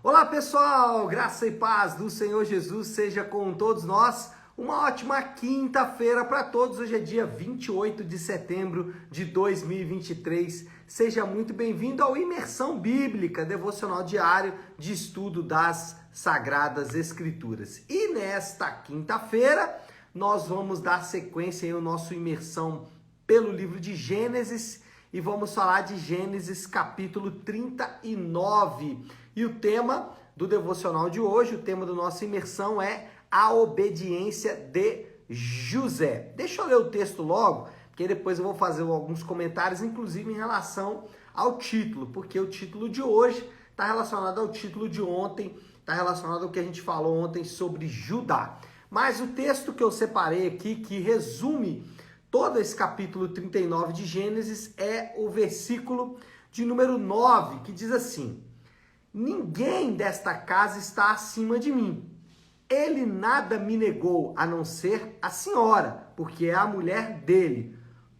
Olá pessoal, graça e paz do Senhor Jesus seja com todos nós. Uma ótima quinta-feira para todos. Hoje é dia 28 de setembro de 2023. Seja muito bem-vindo ao Imersão Bíblica, devocional diário de estudo das Sagradas Escrituras. E nesta quinta-feira nós vamos dar sequência ao nosso imersão pelo livro de Gênesis e vamos falar de Gênesis capítulo 39. E o tema do devocional de hoje, o tema da nossa imersão é a obediência de José. Deixa eu ler o texto logo, porque depois eu vou fazer alguns comentários, inclusive em relação ao título, porque o título de hoje está relacionado ao título de ontem, está relacionado ao que a gente falou ontem sobre Judá. Mas o texto que eu separei aqui, que resume todo esse capítulo 39 de Gênesis, é o versículo de número 9, que diz assim: ninguém desta casa está acima de mim. Ele nada me negou, a não ser a senhora, porque é a mulher dele.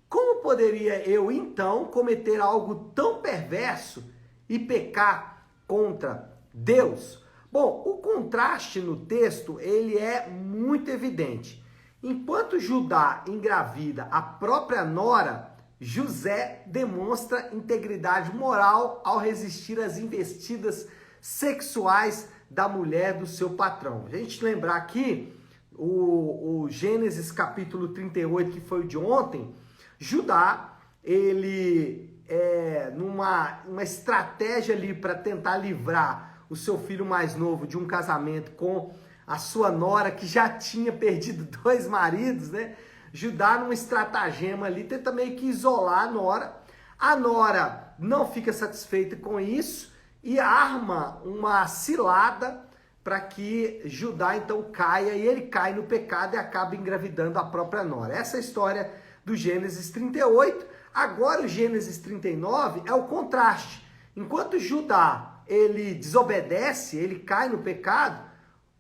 Como poderia eu, então, cometer algo tão perverso e pecar contra Deus? Bom, o contraste no texto, ele é muito evidente. Enquanto Judá engravida a própria nora, José demonstra integridade moral ao resistir às investidas sexuais da mulher do seu patrão. A gente lembrar aqui o Gênesis capítulo 38, que foi o de ontem, Judá, ele numa estratégia ali para tentar livrar o seu filho mais novo de um casamento com a sua nora, que já tinha perdido 2 maridos, né? Judá, numa estratagema ali, tenta meio que isolar a nora. A nora não fica satisfeita com isso e arma uma cilada para que Judá então caia, e ele cai no pecado e acaba engravidando a própria nora. Essa é a história do Gênesis 38. Agora o Gênesis 39 é o contraste. Enquanto Judá, ele desobedece, ele cai no pecado,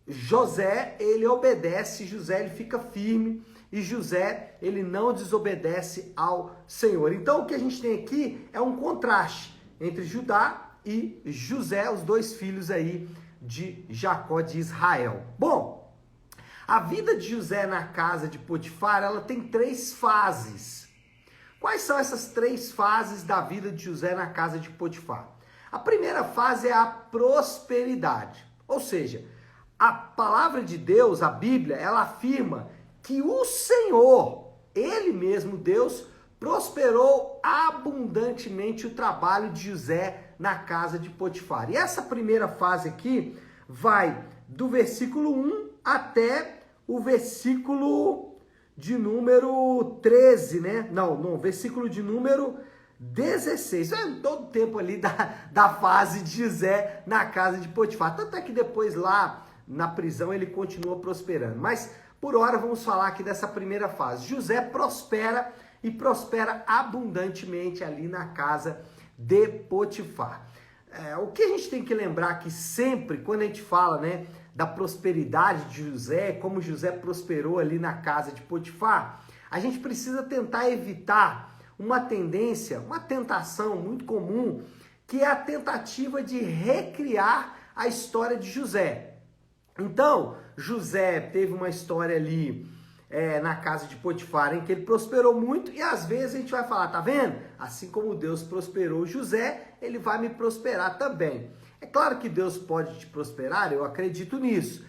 José, ele obedece, José, ele fica firme, e José, ele não desobedece ao Senhor. Então, o que a gente tem aqui é um contraste entre Judá e José, os 2 filhos aí de Jacó de Israel. Bom, a vida de José na casa de Potifar, ela tem 3 fases. Quais são essas 3 fases da vida de José na casa de Potifar? A primeira fase é a prosperidade, ou seja, a palavra de Deus, a Bíblia, ela afirma que o Senhor, Ele mesmo, Deus, prosperou abundantemente o trabalho de José na casa de Potifar. E essa primeira fase aqui vai do versículo 1 até o versículo de número 13, né? Não, versículo de número 16. É todo o tempo ali da fase de José na casa de Potifar. Tanto é que depois lá na prisão ele continua prosperando. Mas por hora vamos falar aqui dessa primeira fase. José prospera e prospera abundantemente ali na casa de Potifar. O que a gente tem que lembrar que sempre, quando a gente fala, né, da prosperidade de José, como José prosperou ali na casa de Potifar, a gente precisa tentar evitar uma tendência, uma tentação muito comum, que é a tentativa de recriar a história de José. Então, José teve uma história ali na casa de Potifar em que ele prosperou muito, e às vezes a gente vai falar, tá vendo? Assim como Deus prosperou José, ele vai me prosperar também. É claro que Deus pode te prosperar, eu acredito nisso.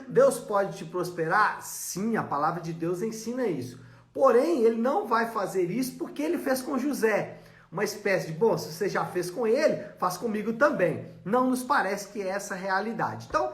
Deus pode te prosperar? Sim, a palavra de Deus ensina isso. Porém, ele não vai fazer isso porque ele fez com José. Uma espécie de, bom, se você já fez com ele, faz comigo também. Não nos parece que é essa a realidade. Então,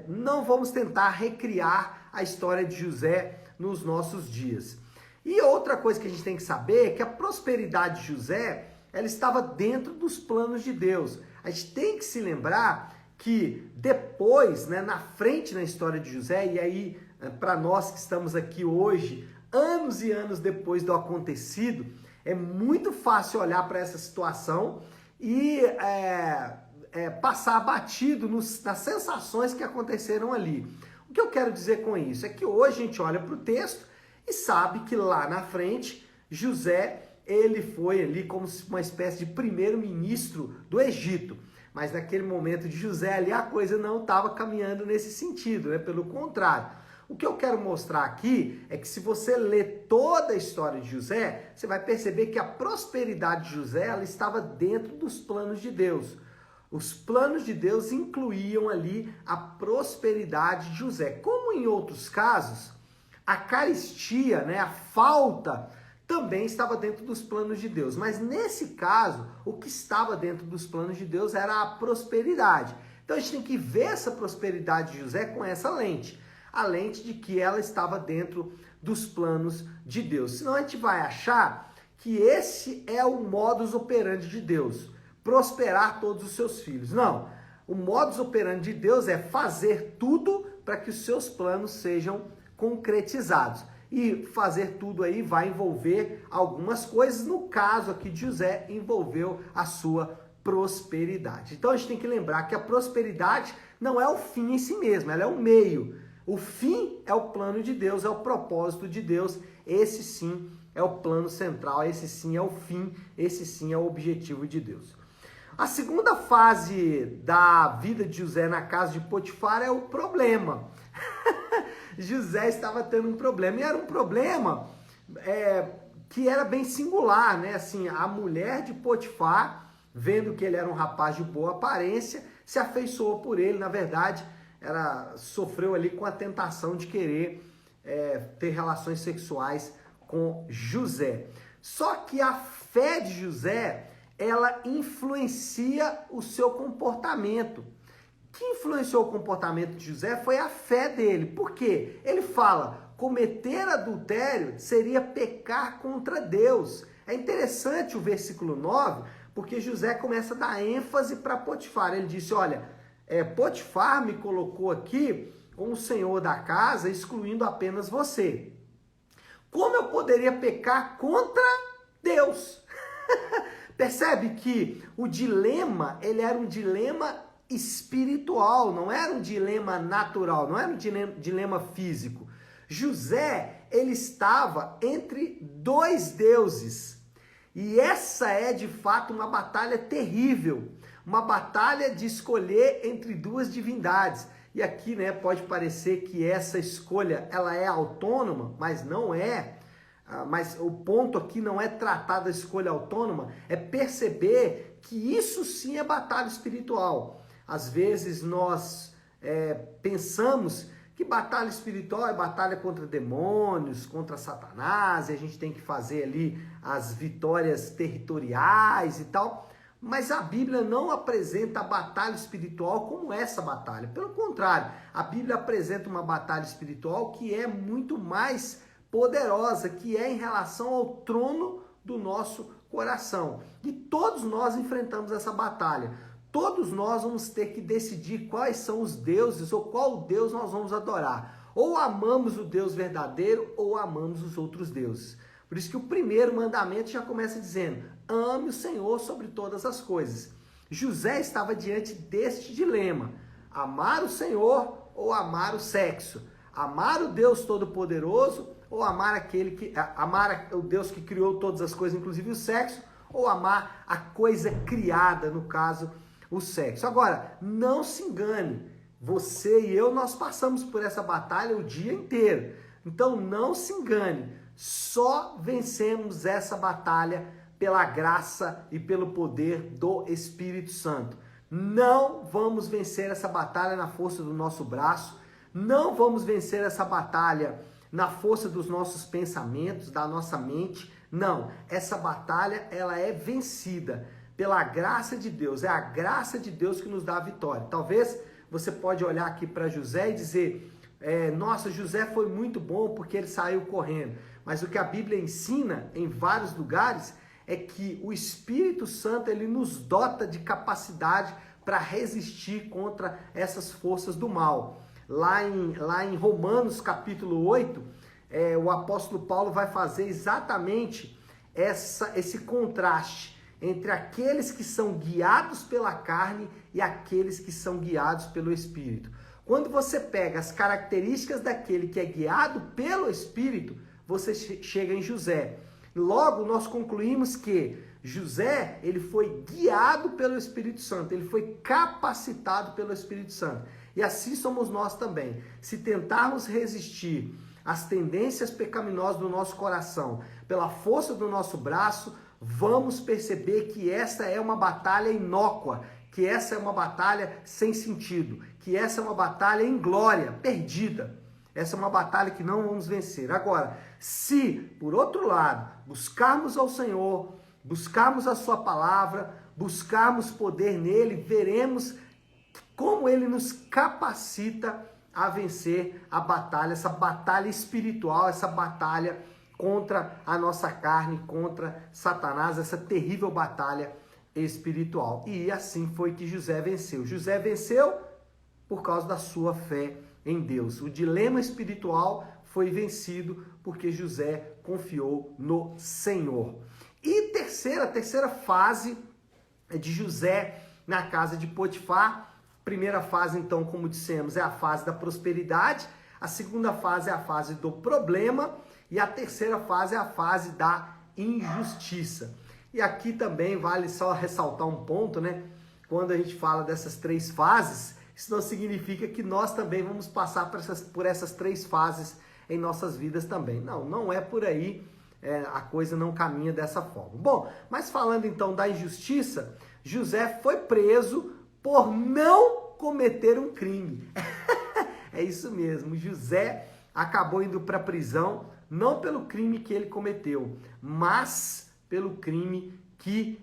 não vamos tentar recriar a história de José nos nossos dias. E outra coisa que a gente tem que saber é que a prosperidade de José, ela estava dentro dos planos de Deus. A gente tem que se lembrar que depois, né, na frente na história de José, e aí para nós que estamos aqui hoje, anos e anos depois do acontecido, é muito fácil olhar para essa situação e passar batido nas sensações que aconteceram ali. O que eu quero dizer com isso é que hoje a gente olha para o texto e sabe que lá na frente, José, ele foi ali como uma espécie de primeiro-ministro do Egito. Mas naquele momento de José ali, a coisa não estava caminhando nesse sentido, né? Pelo contrário. O que eu quero mostrar aqui é que se você ler toda a história de José, você vai perceber que a prosperidade de José ela estava dentro dos planos de Deus. Os planos de Deus incluíam ali a prosperidade de José. Como em outros casos, a carestia, né, a falta, também estava dentro dos planos de Deus. Mas nesse caso, o que estava dentro dos planos de Deus era a prosperidade. Então a gente tem que ver essa prosperidade de José com essa lente. A lente de que ela estava dentro dos planos de Deus. Senão a gente vai achar que esse é o modus operandi de Deus. Prosperar todos os seus filhos. Não. O modus operandi de Deus é fazer tudo para que os seus planos sejam concretizados. E fazer tudo aí vai envolver algumas coisas. No caso aqui de José, envolveu a sua prosperidade. Então a gente tem que lembrar que a prosperidade não é o fim em si mesmo, ela é o meio. O fim é o plano de Deus, é o propósito de Deus. Esse sim é o plano central, esse sim é o fim, esse sim é o objetivo de Deus. A segunda fase da vida de José na casa de Potifar é o problema. José estava tendo um problema, e era um problema que era bem singular, né? Assim, a mulher de Potifar, vendo que ele era um rapaz de boa aparência, se afeiçoou por ele. Na verdade, ela sofreu ali com a tentação de querer ter relações sexuais com José. Só que a fé de José, ela influencia o seu comportamento. O que influenciou o comportamento de José foi a fé dele. Por quê? Ele fala, cometer adultério seria pecar contra Deus. É interessante o versículo 9, porque José começa a dar ênfase para Potifar. Ele disse, olha, Potifar me colocou aqui como senhor da casa, excluindo apenas você. Como eu poderia pecar contra Deus? Percebe que o dilema, ele era um dilema espiritual, não era um dilema natural, não era um dilema físico. José, ele estava entre dois deuses. E essa é, de fato, uma batalha terrível. Uma batalha de escolher entre duas divindades. E aqui, né, pode parecer que essa escolha ela é autônoma, mas não é. Mas o ponto aqui não é tratar da escolha autônoma, é perceber que isso sim é batalha espiritual. Às vezes nós pensamos que batalha espiritual é batalha contra demônios, contra Satanás, e a gente tem que fazer ali as vitórias territoriais e tal. Mas a Bíblia não apresenta a batalha espiritual como essa batalha. Pelo contrário, a Bíblia apresenta uma batalha espiritual que é muito mais poderosa, que é em relação ao trono do nosso coração. E todos nós enfrentamos essa batalha. Todos nós vamos ter que decidir quais são os deuses ou qual Deus nós vamos adorar. Ou amamos o Deus verdadeiro ou amamos os outros deuses. Por isso que o primeiro mandamento já começa dizendo, ame o Senhor sobre todas as coisas. José estava diante deste dilema, amar o Senhor ou amar o sexo, amar o Deus Todo-Poderoso ou amar o Deus que criou todas as coisas, inclusive o sexo, ou amar a coisa criada, no caso, o sexo. Agora, não se engane, você e eu, nós passamos por essa batalha o dia inteiro. Então, não se engane, só vencemos essa batalha pela graça e pelo poder do Espírito Santo. Não vamos vencer essa batalha na força do nosso braço, não vamos vencer essa batalha na força dos nossos pensamentos, da nossa mente. Não, essa batalha ela é vencida pela graça de Deus. É a graça de Deus que nos dá a vitória. Talvez você pode olhar aqui para José e dizer, nossa, José foi muito bom porque ele saiu correndo. Mas o que a Bíblia ensina em vários lugares é que o Espírito Santo ele nos dota de capacidade para resistir contra essas forças do mal. Lá em Romanos capítulo 8, o apóstolo Paulo vai fazer exatamente esse contraste entre aqueles que são guiados pela carne e aqueles que são guiados pelo Espírito. Quando você pega as características daquele que é guiado pelo Espírito, você chega em José. Logo, nós concluímos que José, ele foi guiado pelo Espírito Santo, ele foi capacitado pelo Espírito Santo. E assim somos nós também. Se tentarmos resistir às tendências pecaminosas do nosso coração, pela força do nosso braço, vamos perceber que essa é uma batalha inócua, que essa é uma batalha sem sentido, que essa é uma batalha inglória, perdida. Essa é uma batalha que não vamos vencer. Agora, se, por outro lado, buscarmos ao Senhor, buscarmos a sua palavra, buscarmos poder nele, veremos como ele nos capacita a vencer a batalha, essa batalha espiritual, essa batalha contra a nossa carne, contra Satanás, essa terrível batalha espiritual. E assim foi que José venceu. José venceu por causa da sua fé em Deus. O dilema espiritual foi vencido porque José confiou no Senhor. E terceira fase de José na casa de Potifar. Primeira fase, então, como dissemos, é a fase da prosperidade. A segunda fase é a fase do problema. E a terceira fase é a fase da injustiça. E aqui também vale só ressaltar um ponto, né? Quando a gente fala dessas três fases, isso não significa que nós também vamos passar por essas três fases em nossas vidas também. Não é por aí, a coisa não caminha dessa forma. Bom, mas falando então da injustiça, José foi preso por não cometer um crime. É isso mesmo, José acabou indo para a prisão, não pelo crime que ele cometeu, mas pelo crime que,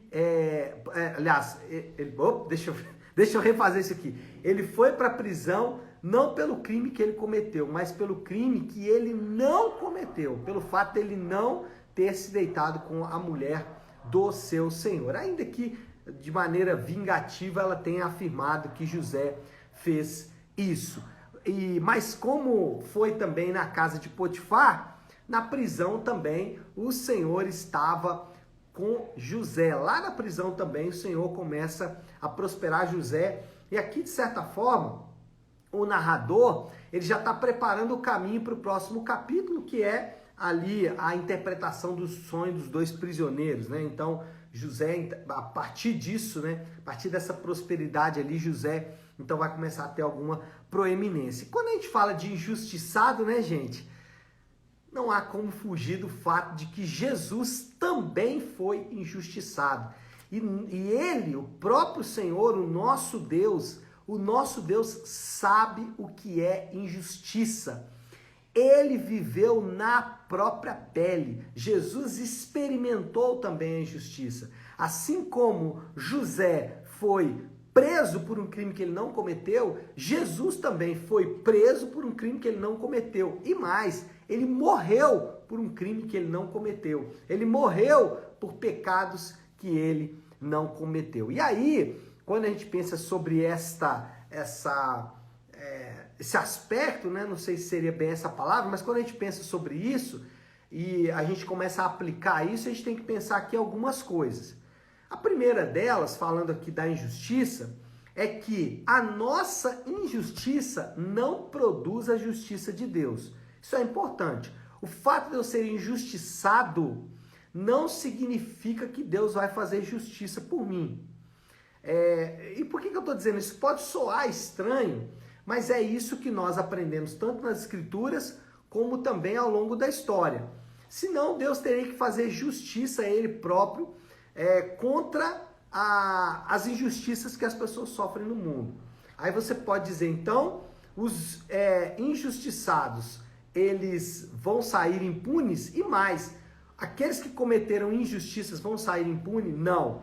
deixa eu refazer isso aqui. Ele foi para a prisão não pelo crime que ele cometeu, mas pelo crime que ele não cometeu, pelo fato de ele não ter se deitado com a mulher do seu senhor. Ainda que de maneira vingativa ela tenha afirmado que José fez isso. Mas como foi também na casa de Potifar, na prisão também o Senhor estava com José. Lá na prisão também o Senhor começa a prosperar José. E aqui, de certa forma, o narrador ele já está preparando o caminho para o próximo capítulo, que é ali a interpretação do sonho dos dois prisioneiros, né? Então, José, a partir disso, né? A partir dessa prosperidade ali, José, então vai começar a ter alguma proeminência. Quando a gente fala de injustiçado, né, gente? Não há como fugir do fato de que Jesus também foi injustiçado. E ele, o próprio Senhor, o nosso Deus sabe o que é injustiça. Ele viveu na própria pele. Jesus experimentou também a injustiça. Assim como José foi preso por um crime que ele não cometeu, Jesus também foi preso por um crime que ele não cometeu. E mais, ele morreu por um crime que ele não cometeu. Ele morreu por pecados que ele não cometeu. E aí, quando a gente pensa sobre esse aspecto, né? Não sei se seria bem essa palavra, mas quando a gente pensa sobre isso e a gente começa a aplicar isso, a gente tem que pensar aqui algumas coisas. A primeira delas, falando aqui da injustiça, é que a nossa injustiça não produz a justiça de Deus. Isso é importante. O fato de eu ser injustiçado não significa que Deus vai fazer justiça por mim. E por que eu estou dizendo isso? Pode soar estranho, mas é isso que nós aprendemos tanto nas Escrituras como também ao longo da história. Senão Deus teria que fazer justiça a Ele próprio contra as injustiças que as pessoas sofrem no mundo. Aí você pode dizer, então, os injustiçados, eles vão sair impunes? E mais, aqueles que cometeram injustiças vão sair impunes? Não.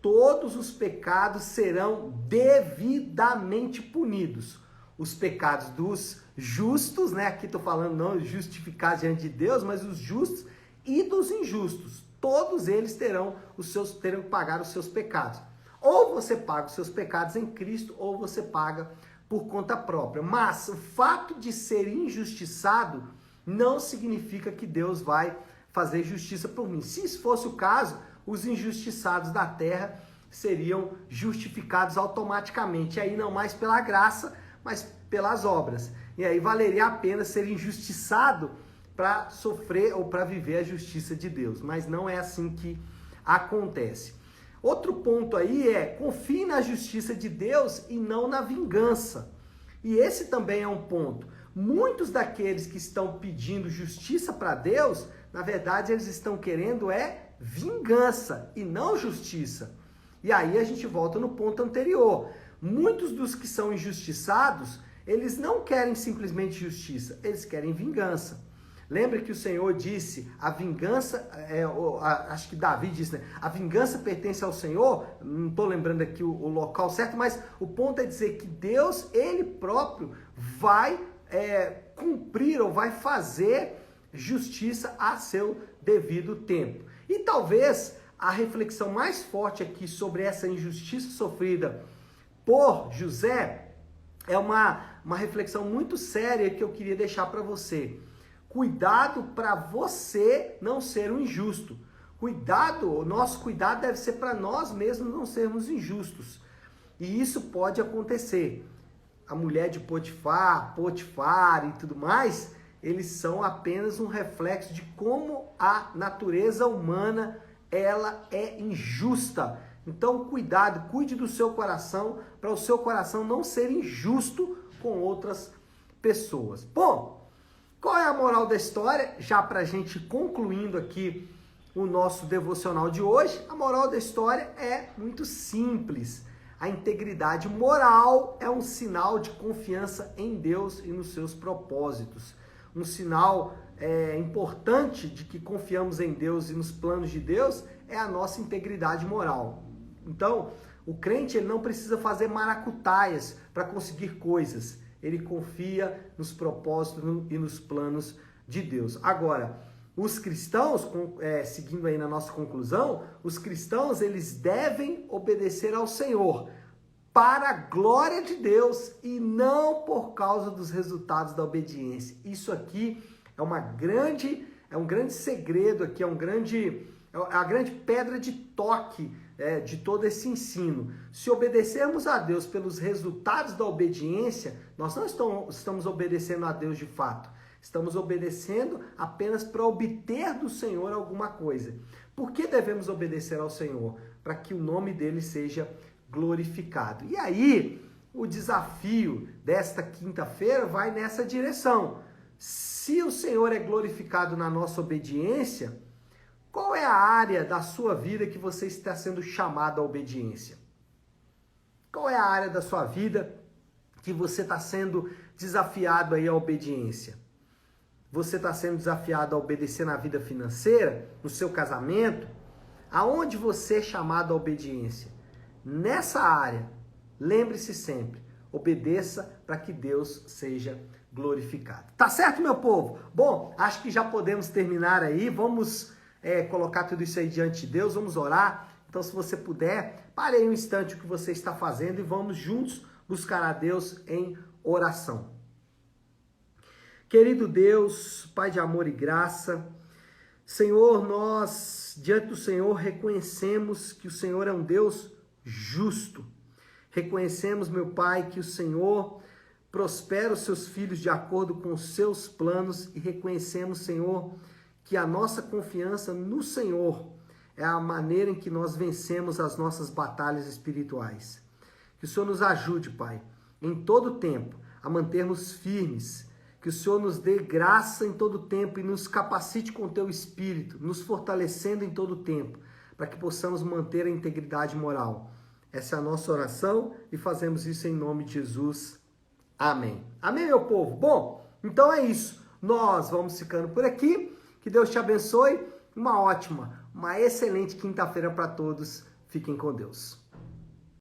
Todos os pecados serão devidamente punidos. Os pecados dos justos, né? Aqui estou falando não justificados diante de Deus, mas os justos e dos injustos. Todos eles terão que pagar os seus pecados. Ou você paga os seus pecados em Cristo, ou você paga por conta própria. Mas o fato de ser injustiçado não significa que Deus vai fazer justiça por mim. Se isso fosse o caso, os injustiçados da terra seriam justificados automaticamente. E aí não mais pela graça, mas pelas obras. E aí valeria a pena ser injustiçado para sofrer ou para viver a justiça de Deus. Mas não é assim que acontece. Outro ponto aí é: confie na justiça de Deus e não na vingança. E esse também é um ponto. Muitos daqueles que estão pedindo justiça para Deus, na verdade eles estão querendo vingança e não justiça. E aí a gente volta no ponto anterior. Muitos dos que são injustiçados, eles não querem simplesmente justiça, eles querem vingança. Lembra que o Senhor disse, a vingança, acho que Davi disse, né? A vingança pertence ao Senhor, não estou lembrando aqui o local certo, mas o ponto é dizer que Deus, Ele próprio, vai cumprir ou vai fazer justiça a seu devido tempo. E talvez a reflexão mais forte aqui sobre essa injustiça sofrida por José é uma reflexão muito séria que eu queria deixar para você. Cuidado para você não ser um injusto. O nosso cuidado deve ser para nós mesmos não sermos injustos. E isso pode acontecer. A mulher de Potifar e tudo mais, eles são apenas um reflexo de como a natureza humana ela é injusta. Então, cuidado, cuide do seu coração, para o seu coração não ser injusto com outras pessoas. Bom, qual é a moral da história? Já para a gente concluindo aqui o nosso devocional de hoje, a moral da história é muito simples. A integridade moral é um sinal de confiança em Deus e nos seus propósitos. Um sinal importante de que confiamos em Deus e nos planos de Deus é a nossa integridade moral. Então, o crente ele não precisa fazer maracutaias para conseguir coisas. Ele confia nos propósitos e nos planos de Deus. Agora, os cristãos, seguindo aí na nossa conclusão, os cristãos eles devem obedecer ao Senhor para a glória de Deus e não por causa dos resultados da obediência. Isso aqui é um grande segredo aqui, é a grande pedra de toque de todo esse ensino. Se obedecermos a Deus pelos resultados da obediência, nós não estamos obedecendo a Deus de fato. Estamos obedecendo apenas para obter do Senhor alguma coisa. Por que devemos obedecer ao Senhor? Para que o nome dele seja glorificado. E aí, o desafio desta quinta-feira vai nessa direção. Se o Senhor é glorificado na nossa obediência, qual é a área da sua vida que você está sendo chamado à obediência? Qual é a área da sua vida que você está sendo desafiado aí à obediência? Você está sendo desafiado a obedecer na vida financeira, no seu casamento? Aonde você é chamado à obediência? Nessa área, lembre-se sempre, obedeça para que Deus seja glorificado. Tá certo, meu povo? Bom, acho que já podemos terminar aí. Vamos colocar tudo isso aí diante de Deus, vamos orar. Então, se você puder, pare aí um instante o que você está fazendo e vamos juntos buscar a Deus em oração. Querido Deus, Pai de amor e graça, Senhor, nós, diante do Senhor, reconhecemos que o Senhor é um Deus justo. Reconhecemos, meu Pai, que o Senhor prospera os seus filhos de acordo com os seus planos e reconhecemos, Senhor, que a nossa confiança no Senhor é a maneira em que nós vencemos as nossas batalhas espirituais. Que o Senhor nos ajude, Pai, em todo tempo a mantermos firmes. Que o Senhor nos dê graça em todo tempo e nos capacite com o Teu Espírito, nos fortalecendo em todo tempo, para que possamos manter a integridade moral. Essa é a nossa oração e fazemos isso em nome de Jesus. Amém. Amém, meu povo? Bom, então é isso. Nós vamos ficando por aqui. Que Deus te abençoe. Uma excelente quinta-feira para todos. Fiquem com Deus.